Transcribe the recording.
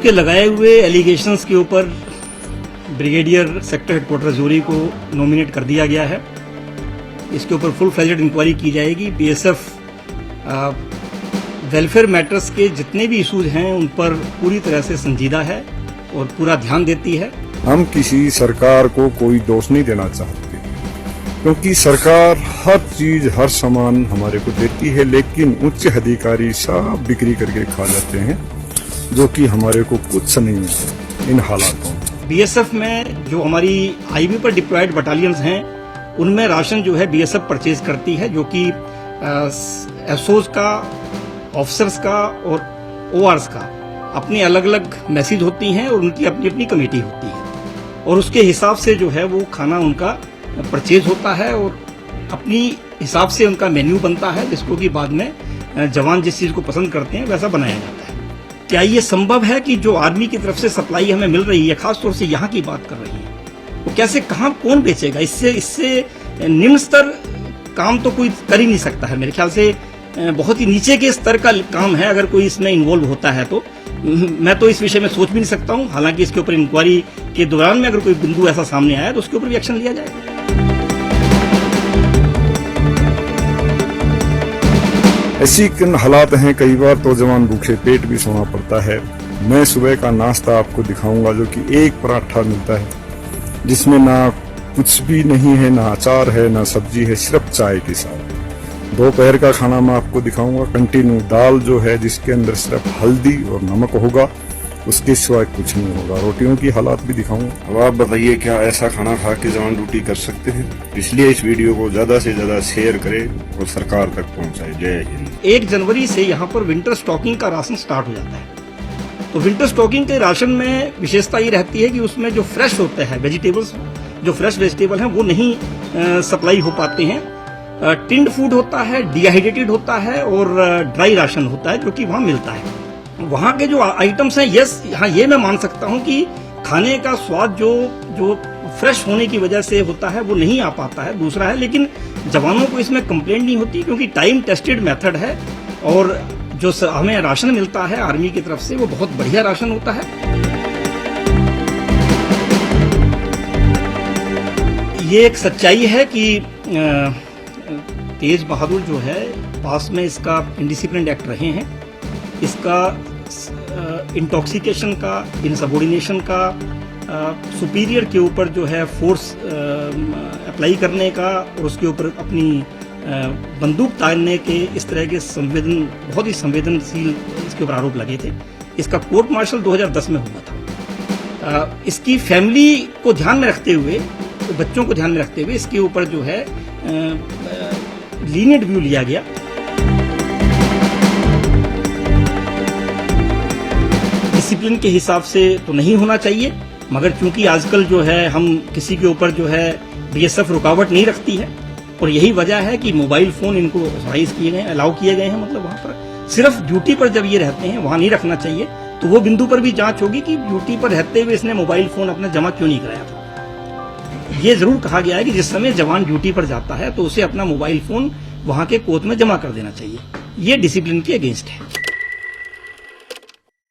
के लगाए हुए एलिगेशंस के ऊपर ब्रिगेडियर सेक्टर हेडक्वार्टर जोरी को नॉमिनेट कर दिया गया है। इसके ऊपर फुल फ्लेजेड इंक्वायरी की जाएगी। बीएसएफ वेलफेयर मैटर्स के जितने भी इश्यूज हैं उन पर पूरी तरह से संजीदा है और पूरा ध्यान देती है। हम किसी सरकार को कोई दोष नहीं देना चाहते, क्योंकि सरकार हर चीज हर सामान हमारे को देती है, लेकिन उच्च अधिकारी सब बिक्री करके खा जाते हैं, जो कि हमारे को कुछ नहीं है इन हालातों में। बीएसएफ में जो हमारी आईबी पर डिप्लॉयड बटालियंस हैं उनमें राशन जो है बीएसएफ परचेज करती है, जो कि एसओज का, ऑफिसर्स का और ओआरस का अपनी अलग अलग मैसेज होती हैं और उनकी अपनी अपनी कमेटी होती है और उसके हिसाब से जो है वो खाना उनका परचेज होता है और अपनी हिसाब से उनका मेन्यू बनता है, जिसको कि बाद में जवान जिस चीज को पसंद करते हैं वैसा बनाया जाता है। क्या ये संभव है कि जो आर्मी की तरफ से सप्लाई हमें मिल रही है, खासतौर से यहाँ की बात कर रही है, वो कैसे कहाँ कौन बेचेगा? इससे निम्न स्तर काम तो कोई कर ही नहीं सकता है। मेरे ख्याल से बहुत ही नीचे के स्तर का काम है अगर कोई इसमें इन्वॉल्व होता है तो। मैं तो इस विषय में सोच भी नहीं सकता हूँ। हालांकि इसके ऊपर इंक्वायरी के दौरान में अगर कोई बिंदु ऐसा सामने आया तो उसके ऊपर भी एक्शन लिया जाएगा। ऐसी हालात हैं, कई बार तो जवान भूखे पेट भी सोना पड़ता है। मैं सुबह का नाश्ता आपको दिखाऊंगा, जो कि एक पराठा मिलता है जिसमें ना कुछ भी नहीं है, ना अचार है, ना सब्जी है, सिर्फ चाय के साथ। दोपहर का खाना मैं आपको दिखाऊंगा, कंटिन्यू दाल जो है जिसके अंदर सिर्फ हल्दी और नमक होगा, उसके सिवाय कुछ नहीं होगा। रोटियों की हालात भी दिखाऊंगा। अब आप बताइए, क्या ऐसा खाना खा के जवान ड्यूटी कर सकते हैं? इसलिए इस वीडियो को ज्यादा से ज्यादा शेयर करें और सरकार तक पहुंचाए। जय हिंद। 1 जनवरी से यहाँ पर विंटर स्टॉकिंग का राशन स्टार्ट हो जाता है। तो विंटर स्टॉकिंग के राशन में विशेषता ये रहती है कि उसमें जो फ्रेश होते हैं वेजिटेबल्स, जो फ्रेश वेजिटेबल हैं वो नहीं सप्लाई हो पाते हैं। टिन्ड फूड होता है, डिहाइड्रेटेड होता है और ड्राई राशन होता है जो कि वहाँ मिलता है। वहाँ के जो आइटम्स हैं, यस, हाँ, ये मैं मान सकता हूँ कि खाने का स्वाद जो फ्रेश होने की वजह से होता है वो नहीं आ पाता है, दूसरा है। लेकिन जवानों को इसमें कंप्लेंट नहीं होती, क्योंकि टाइम टेस्टेड मेथड है और जो हमें राशन मिलता है आर्मी की तरफ से वो बहुत बढ़िया राशन होता है। ये एक सच्चाई है कि तेज बहादुर जो है पास में इसका इंडिसिप्लिन एक्ट रहे हैं, इसका इंटॉक्सिकेशन का, इनसबॉर्डिनेशन का, सुपीरियर के ऊपर जो है फोर्स अप्लाई करने का और उसके ऊपर अपनी बंदूक तानने के, इस तरह के बहुत ही संवेदनशील इसके ऊपर आरोप लगे थे। इसका कोर्ट मार्शल 2010 में हुआ था। इसकी फैमिली को ध्यान में रखते हुए, बच्चों को ध्यान में रखते हुए इसके ऊपर जो है लीनियंट व्यू लिया गया। डिसिप्लिन के हिसाब से तो नहीं होना चाहिए, मगर चूंकि आजकल जो है हम किसी के ऊपर जो है बीएसएफ रुकावट नहीं रखती है और यही वजह है कि मोबाइल फोन इनको ऑथराइज किए गए, अलाउ किए गए हैं। मतलब वहां पर सिर्फ ड्यूटी पर जब ये रहते हैं वहां नहीं रखना चाहिए, तो वो बिंदु पर भी जांच होगी कि ड्यूटी पर रहते हुए इसने मोबाइल फोन अपना जमा क्यों नहीं कराया था। ये जरूर कहा गया है कि जिस समय जवान ड्यूटी पर जाता है तो उसे अपना मोबाइल फोन वहां के कोच में जमा कर देना चाहिए। ये डिसिप्लिन के अगेंस्ट है।